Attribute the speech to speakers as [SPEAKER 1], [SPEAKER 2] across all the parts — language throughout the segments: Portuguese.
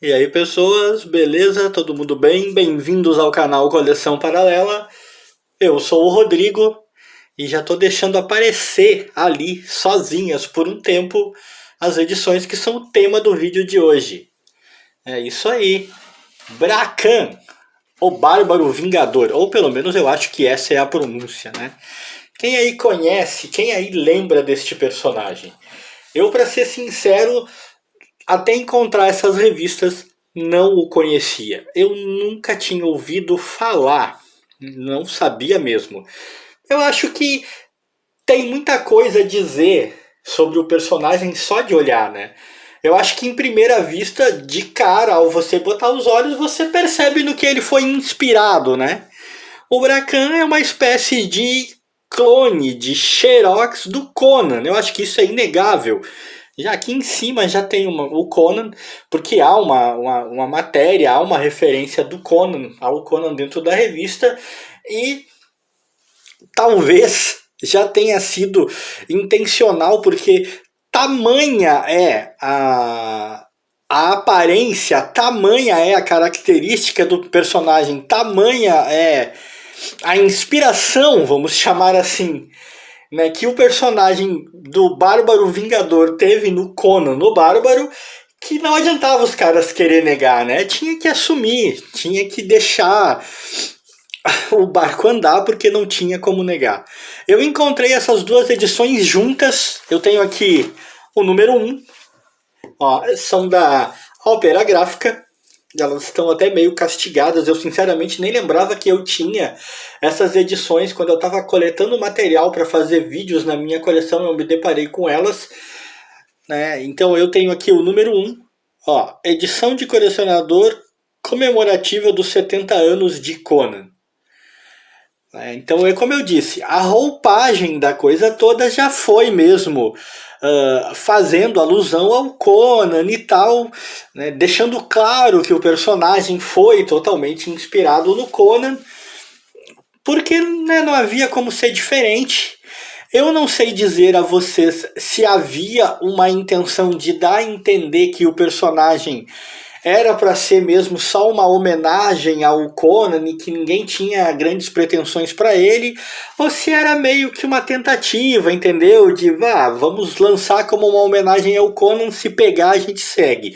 [SPEAKER 1] E aí pessoas, beleza? Todo mundo bem? Bem-vindos ao canal Coleção Paralela. Eu sou o Rodrigo e já tô deixando aparecer ali, sozinhas por um tempo, as edições que são o tema do vídeo de hoje. É isso aí. Brakan, o Bárbaro Vingador, ou pelo menos eu acho que essa é a pronúncia, né? Quem aí conhece, quem aí lembra deste personagem? Eu, pra ser sincero, até encontrar essas revistas, não o conhecia. Eu nunca tinha ouvido falar, não sabia mesmo. Eu acho que tem muita coisa a dizer sobre o personagem só de olhar, né? Eu acho que em primeira vista, de cara, ao você botar os olhos, você percebe no que ele foi inspirado, né? O Brakan é uma espécie de clone, de Xerox do Conan. Eu acho que isso é inegável. Já aqui em cima já tem o Conan, porque há uma matéria, há uma referência do Conan, ao Conan dentro da revista, e talvez já tenha sido intencional, porque tamanha é a aparência, tamanha é a característica do personagem, tamanha é a inspiração, vamos chamar assim, né, que o personagem do Bárbaro Vingador teve no Conan, no Bárbaro, que não adiantava os caras querer negar, né? Tinha que assumir, tinha que deixar o barco andar, porque não tinha como negar. Eu encontrei essas duas edições juntas. Eu tenho aqui o número 1, ó, são da Opera Gráfica. Elas estão até meio castigadas. Eu sinceramente nem lembrava que eu tinha essas edições. Quando eu estava coletando material para fazer vídeos na minha coleção, eu me deparei com elas, né? Então eu tenho aqui o número 1, ó, edição de colecionador comemorativa dos 70 anos de Conan. Então é como eu disse, a roupagem da coisa toda já foi mesmo fazendo alusão ao Conan e tal, né, deixando claro que o personagem foi totalmente inspirado no Conan, porque, né, não havia como ser diferente. Eu não sei dizer a vocês se havia uma intenção de dar a entender que o personagem era para ser mesmo só uma homenagem ao Conan e que ninguém tinha grandes pretensões para ele, ou se era meio que uma tentativa, entendeu? De, vamos lançar como uma homenagem ao Conan, se pegar a gente segue.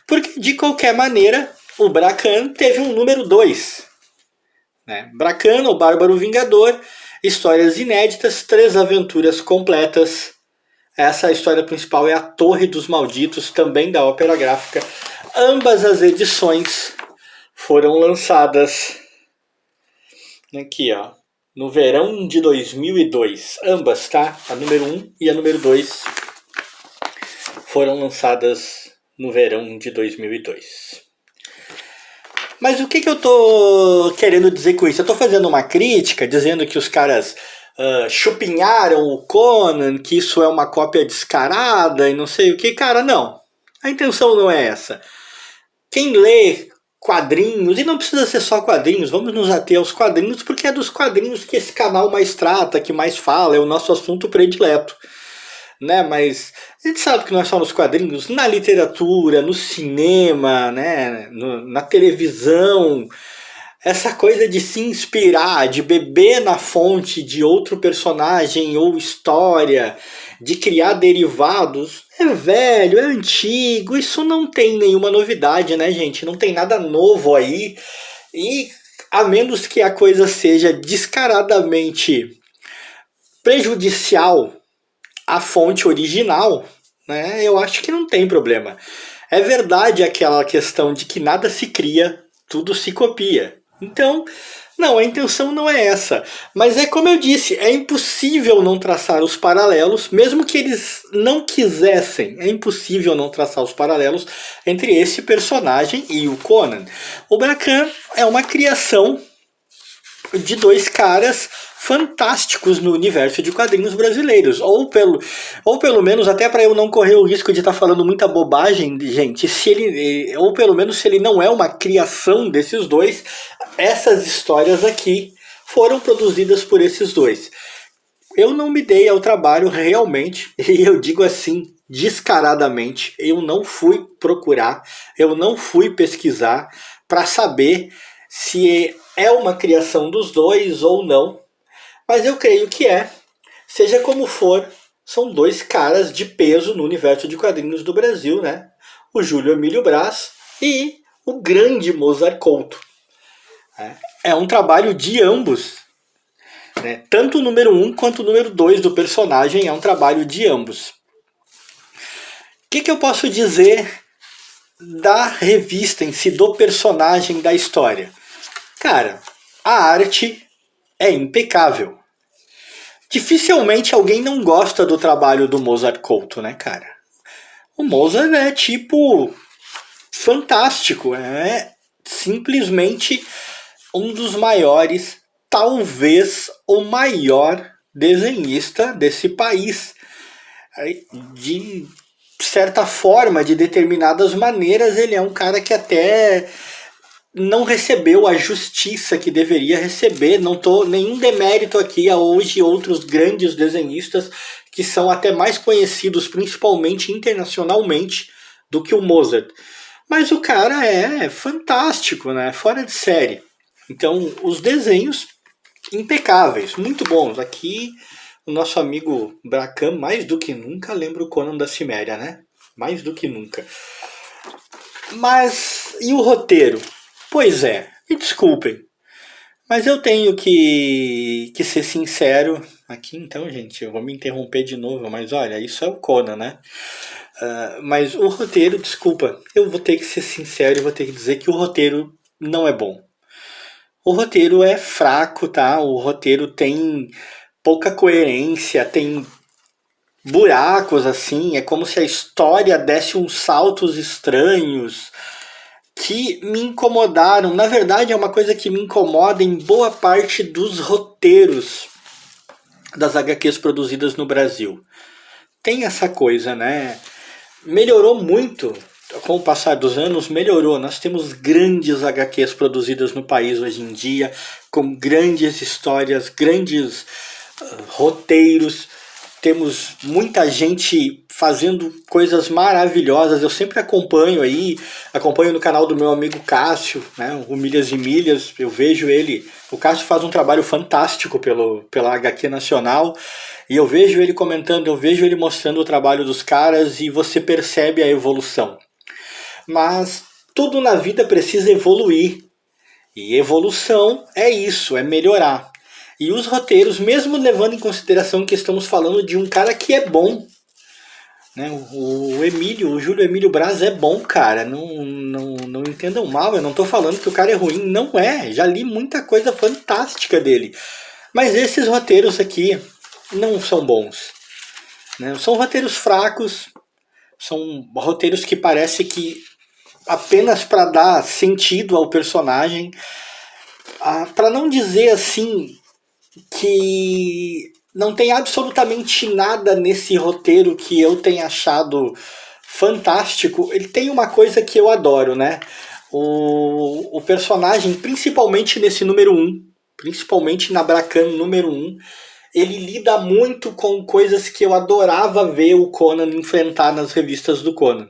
[SPEAKER 1] Porque, de qualquer maneira, o Brakan teve um número 2. Né? Brakan, o Bárbaro Vingador, histórias inéditas, 3 aventuras completas. Essa história principal é a Torre dos Malditos, também da Opera Gráfica. Ambas as edições foram lançadas aqui, ó, no verão de 2002. Ambas, tá? A número 1 e a número 2 foram lançadas no verão de 2002. Mas o que eu tô querendo dizer com isso? Eu tô fazendo uma crítica, dizendo que os caras chupinharam o Conan, que isso é uma cópia descarada e não sei o que. Cara, não. A intenção não é essa. Quem lê quadrinhos, e não precisa ser só quadrinhos, vamos nos ater aos quadrinhos, porque é dos quadrinhos que esse canal mais trata, que mais fala, é o nosso assunto predileto. Né? Mas a gente sabe que não é só nos quadrinhos, na literatura, no cinema, né? Na televisão, essa coisa de se inspirar, de beber na fonte de outro personagem ou história, de criar derivados, é velho, é antigo, isso não tem nenhuma novidade, né, gente? Não tem nada novo aí, e a menos que a coisa seja descaradamente prejudicial à fonte original, né, eu acho que não tem problema. É verdade aquela questão de que nada se cria, tudo se copia. Então, não, a intenção não é essa. Mas é como eu disse, é impossível não traçar os paralelos, mesmo que eles não quisessem, é impossível não traçar os paralelos entre esse personagem e o Conan. O Brakan é uma criação de 2 caras fantásticos no universo de quadrinhos brasileiros, ou pelo menos, até para eu não correr o risco de estar falando muita bobagem, gente, ou pelo menos se ele não é uma criação desses 2, essas histórias aqui foram produzidas por esses 2. Eu não me dei ao trabalho realmente, e eu digo assim, descaradamente. Eu não fui procurar, eu não fui pesquisar para saber se é uma criação dos dois ou não, mas eu creio que é. Seja como for, são dois caras de peso no universo de quadrinhos do Brasil, né? O Júlio Emílio Braz e o grande Mozart Couto. É um trabalho de ambos, né? Tanto o número 1 quanto o número 2 do personagem é um trabalho de ambos. O que eu posso dizer da revista em si, do personagem, da história? Cara, a arte é impecável. Dificilmente alguém não gosta do trabalho do Mozart Couto, né, cara? O Mozart é tipo fantástico, é simplesmente um dos maiores, talvez o maior desenhista desse país. De certa forma, de determinadas maneiras, ele é um cara que até não recebeu a justiça que deveria receber. Não tô nenhum demérito aqui a hoje outros grandes desenhistas que são até mais conhecidos, principalmente internacionalmente, do que o Mozart. Mas o cara é fantástico, né? Fora de série. Então, os desenhos impecáveis, muito bons. Aqui, o nosso amigo Bracan, mais do que nunca, lembra o Conan da Ciméria, né? Mais do que nunca. Mas, e o roteiro? Pois é, me desculpem, mas eu tenho que ser sincero aqui. Então, gente, eu vou me interromper de novo, mas olha, isso é o Conan, né? Mas o roteiro, desculpa, eu vou ter que ser sincero e vou ter que dizer que o roteiro não é bom. O roteiro é fraco, tá? O roteiro tem pouca coerência, tem buracos, assim, é como se a história desse uns saltos estranhos que me incomodaram. Na verdade, é uma coisa que me incomoda em boa parte dos roteiros das HQs produzidas no Brasil. Tem essa coisa, né? Melhorou muito, com o passar dos anos, melhorou. Nós temos grandes HQs produzidas no país hoje em dia, com grandes histórias, grandes roteiros. Temos muita gente fazendo coisas maravilhosas. Eu sempre acompanho no canal do meu amigo Cássio, né, o Milhas e Milhas. Eu vejo ele, o Cássio faz um trabalho fantástico pela HQ Nacional, e eu vejo ele comentando, eu vejo ele mostrando o trabalho dos caras, e você percebe a evolução. Mas tudo na vida precisa evoluir, e evolução é isso, é melhorar. E os roteiros, mesmo levando em consideração que estamos falando de um cara que é bom, né? O Júlio Emílio Braz é bom, cara. Não entendam mal, eu não estou falando que o cara é ruim, não é. Já li muita coisa fantástica dele. Mas esses roteiros aqui não são bons, né? São roteiros fracos, são roteiros que parece que apenas para dar sentido ao personagem, para não dizer assim que não tem absolutamente nada nesse roteiro que eu tenha achado fantástico. Ele tem uma coisa que eu adoro, né? O personagem, principalmente nesse número 1, principalmente na Bracan número 1, ele lida muito com coisas que eu adorava ver o Conan enfrentar nas revistas do Conan.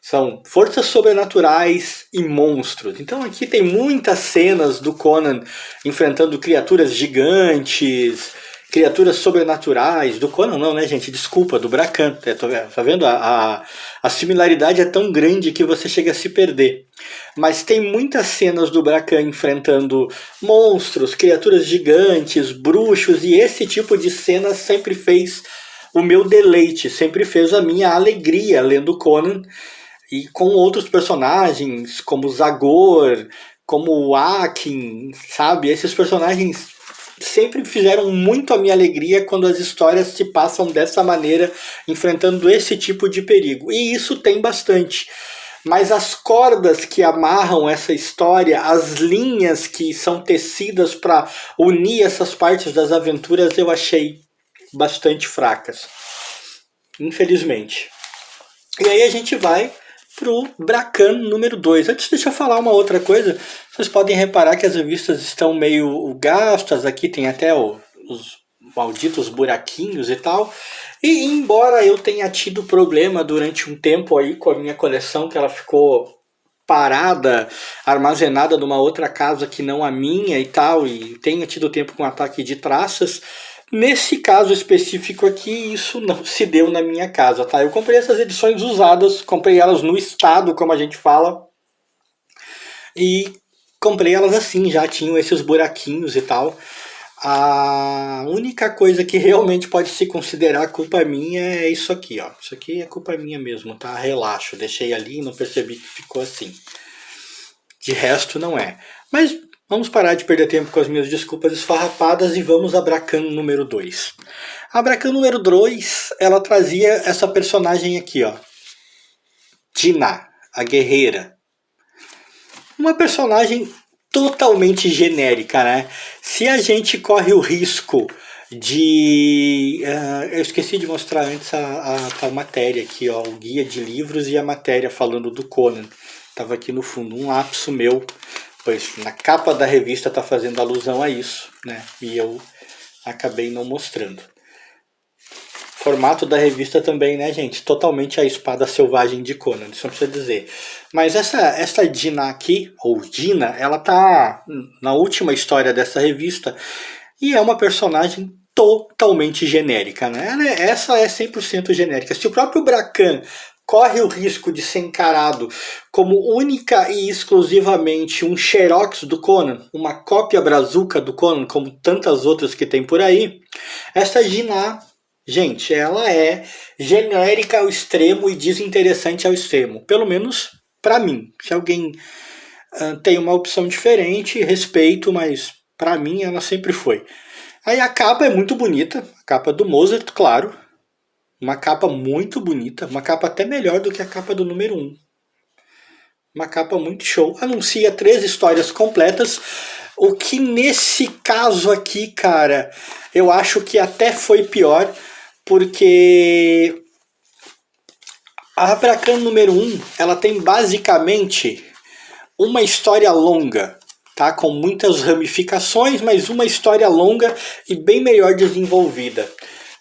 [SPEAKER 1] São forças sobrenaturais e monstros. Então aqui tem muitas cenas do Conan enfrentando criaturas gigantes, criaturas sobrenaturais. Do Conan não, né, gente? Desculpa, do Bracan. Tá vendo? A similaridade é tão grande que você chega a se perder. Mas tem muitas cenas do Bracan enfrentando monstros, criaturas gigantes, bruxos, e esse tipo de cena sempre fez o meu deleite, sempre fez a minha alegria lendo Conan. E com outros personagens, como Zagor, como o Akin, sabe? Esses personagens sempre fizeram muito a minha alegria quando as histórias se passam dessa maneira, enfrentando esse tipo de perigo. E isso tem bastante. Mas as cordas que amarram essa história, as linhas que são tecidas para unir essas partes das aventuras, eu achei bastante fracas. Infelizmente. E aí a gente vai pro Bracan número 2. Antes, deixa eu falar uma outra coisa. Vocês podem reparar que as revistas estão meio gastas. Aqui tem até os malditos buraquinhos e tal. E embora eu tenha tido problema durante um tempo aí com a minha coleção, que ela ficou parada, armazenada numa outra casa que não a minha e tal, e tenha tido tempo com ataque de traças, nesse caso específico aqui, isso não se deu na minha casa, tá? Eu comprei essas edições usadas, comprei elas no estado, como a gente fala, e comprei elas assim, já tinham esses buraquinhos e tal. A única coisa que realmente pode se considerar culpa minha é isso aqui, ó. Isso aqui é culpa minha mesmo, tá? Relaxo, deixei ali e não percebi que ficou assim. De resto, não é. Mas vamos parar de perder tempo com as minhas desculpas esfarrapadas e vamos a Bracan número 2. A Bracan número 2, ela trazia essa personagem aqui, ó. Dinah, a guerreira. Uma personagem totalmente genérica, né? Se a gente corre o risco de... eu esqueci de mostrar antes a matéria aqui, ó, o guia de livros e a matéria falando do Conan. Estava aqui no fundo, um lapso meu, pois na capa da revista está fazendo alusão a isso, né? E eu acabei não mostrando. Formato da revista também, né, gente? Totalmente a espada selvagem de Conan, isso não precisa dizer. Mas essa Dinah aqui, ou Dinah, ela tá na última história dessa revista e é uma personagem totalmente genérica, né? Essa é 100% genérica. Se o próprio Bracan corre o risco de ser encarado como única e exclusivamente um xerox do Conan, uma cópia brazuca do Conan, como tantas outras que tem por aí, essa Dinah, gente, ela é genérica ao extremo e desinteressante ao extremo. Pelo menos para mim. Se alguém tem uma opção diferente, respeito, mas para mim ela sempre foi. Aí a capa é muito bonita, a capa do Mozart, claro. Uma capa muito bonita, uma capa até melhor do que a capa do número 1. Uma capa muito show. Anuncia 3 histórias completas, o que nesse caso aqui, cara, eu acho que até foi pior, porque a Bracan número 1, ela tem basicamente uma história longa, tá? Com muitas ramificações, mas uma história longa e bem melhor desenvolvida.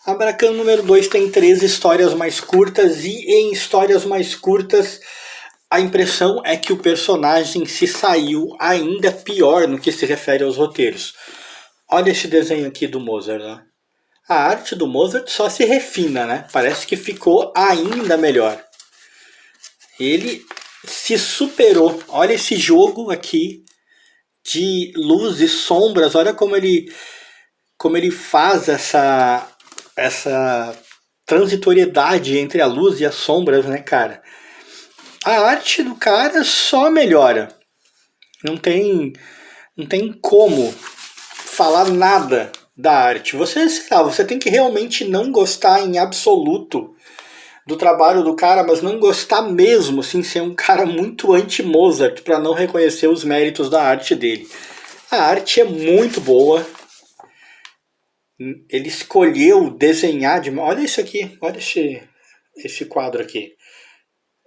[SPEAKER 1] A Bracan número 2 tem 3 histórias mais curtas, e em histórias mais curtas a impressão é que o personagem se saiu ainda pior no que se refere aos roteiros. Olha esse desenho aqui do Mozart, né? A arte do Mozart só se refina, né? Parece que ficou ainda melhor. Ele se superou. Olha esse jogo aqui de luz e sombras. Olha como ele faz essa transitoriedade entre a luz e as sombras, né, cara? A arte do cara só melhora. Não tem como falar nada da arte. Você tem que realmente não gostar em absoluto do trabalho do cara, mas não gostar mesmo, assim, ser um cara muito anti-Mozart para não reconhecer os méritos da arte dele. A arte é muito boa. Ele escolheu desenhar de... Olha isso aqui, olha esse quadro aqui.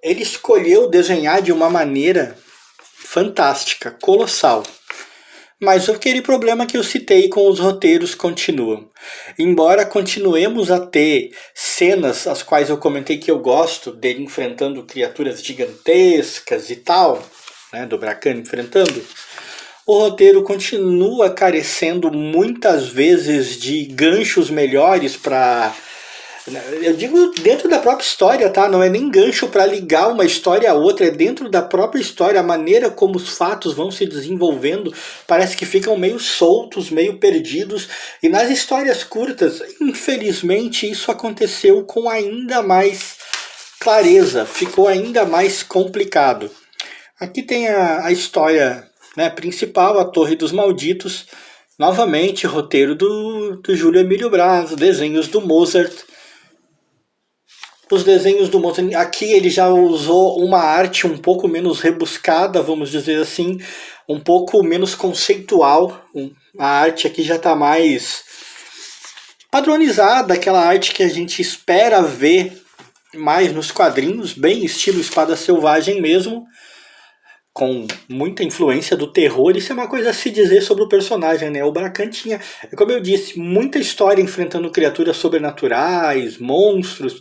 [SPEAKER 1] Ele escolheu desenhar de uma maneira fantástica, colossal. Mas aquele problema que eu citei com os roteiros continua. Embora continuemos a ter cenas as quais eu comentei que eu gosto, dele enfrentando criaturas gigantescas e tal, né, do Bracan enfrentando, o roteiro continua carecendo muitas vezes de ganchos melhores para... Eu digo dentro da própria história, tá? Não é nem gancho para ligar uma história a outra, é dentro da própria história, a maneira como os fatos vão se desenvolvendo, parece que ficam meio soltos, meio perdidos. E nas histórias curtas, infelizmente, isso aconteceu com ainda mais clareza, ficou ainda mais complicado. Aqui tem a história, né, principal, a Torre dos Malditos, novamente roteiro do Júlio Emílio Braz, desenhos do Mozart. Os desenhos do Mozart, aqui ele já usou uma arte um pouco menos rebuscada, vamos dizer assim, um pouco menos conceitual. A arte aqui já está mais padronizada, aquela arte que a gente espera ver mais nos quadrinhos, bem estilo Espada Selvagem mesmo. com muita influência do terror. Isso é uma coisa a se dizer sobre o personagem, né? O Bracan tinha, como eu disse, muita história enfrentando criaturas sobrenaturais, monstros,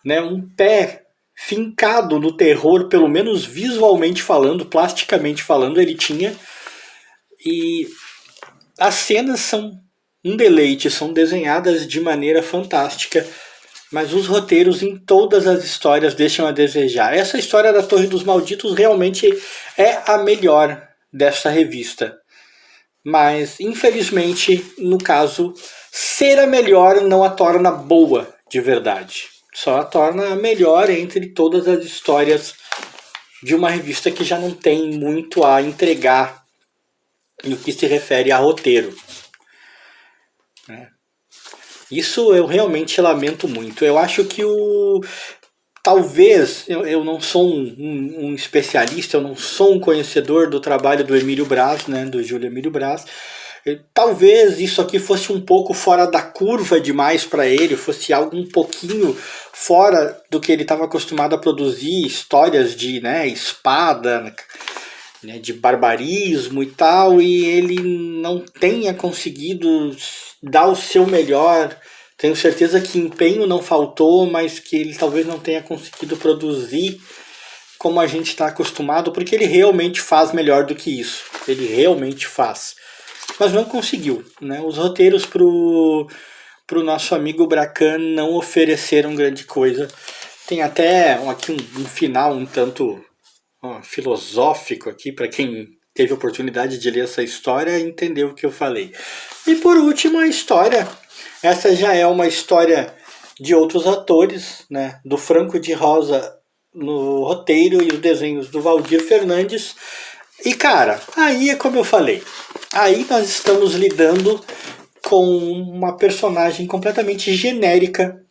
[SPEAKER 1] né? Um pé fincado no terror, pelo menos visualmente falando, plasticamente falando, ele tinha. E as cenas são um deleite, são desenhadas de maneira fantástica, mas os roteiros em todas as histórias deixam a desejar. Essa história da Torre dos Malditos realmente é a melhor dessa revista. Mas, infelizmente, no caso, ser a melhor não a torna boa de verdade. Só a torna a melhor entre todas as histórias de uma revista que já não tem muito a entregar no que se refere a roteiro. Isso eu realmente lamento muito. Eu acho que talvez, eu não sou um especialista, eu não sou um conhecedor do trabalho do Emílio Braz, né, do Júlio Emílio Braz. Talvez isso aqui fosse um pouco fora da curva demais para ele, fosse algo um pouquinho fora do que ele estava acostumado a produzir, histórias de, né, espada, né, de barbarismo e tal, e ele não tenha conseguido dar o seu melhor. Tenho certeza que empenho não faltou, mas que ele talvez não tenha conseguido produzir como a gente está acostumado, porque ele realmente faz melhor do que isso. Ele realmente faz. Mas não conseguiu, né? Os roteiros pro nosso amigo Bracan não ofereceram grande coisa. Tem até aqui um final um tanto filosófico aqui, para quem teve a oportunidade de ler essa história e entendeu o que eu falei. E por último, a história. Essa já é uma história de outros atores, né? Do Franco de Rosa no roteiro e os desenhos do Valdir Fernandes. E cara, aí é como eu falei. Aí nós estamos lidando com uma personagem completamente genérica.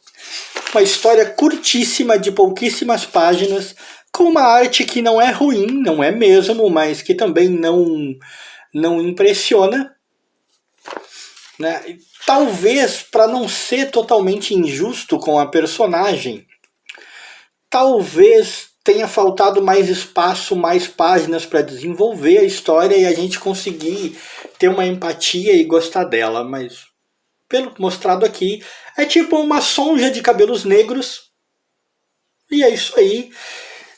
[SPEAKER 1] Uma história curtíssima de pouquíssimas páginas, com uma arte que não é ruim, não é mesmo, mas que também não impressiona. Né? Talvez, para não ser totalmente injusto com a personagem, talvez tenha faltado mais espaço, mais páginas para desenvolver a história e a gente conseguir ter uma empatia e gostar dela, mas pelo mostrado aqui, é tipo uma sonja de cabelos negros, e é isso aí.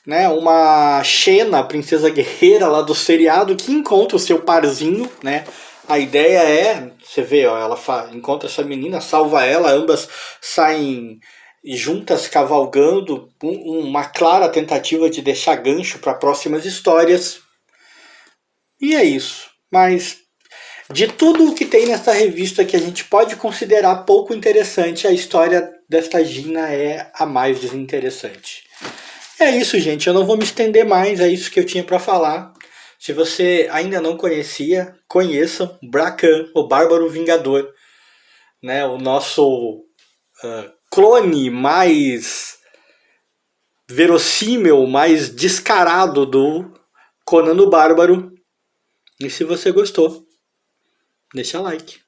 [SPEAKER 1] Né, uma Xena, princesa guerreira lá do seriado, que encontra o seu parzinho, né? A ideia é, você vê, ó, ela encontra essa menina, salva ela, ambas saem juntas cavalgando, uma clara tentativa de deixar gancho para próximas histórias. E é isso. Mas de tudo o que tem nessa revista que a gente pode considerar pouco interessante, a história desta Gina é a mais desinteressante. É isso, gente. Eu não vou me estender mais. É isso que eu tinha para falar. Se você ainda não conhecia, conheçam Bracan, o Bárbaro Vingador. Né? O nosso clone mais verossímil, mais descarado do Conan o Bárbaro. E se você gostou, deixa like.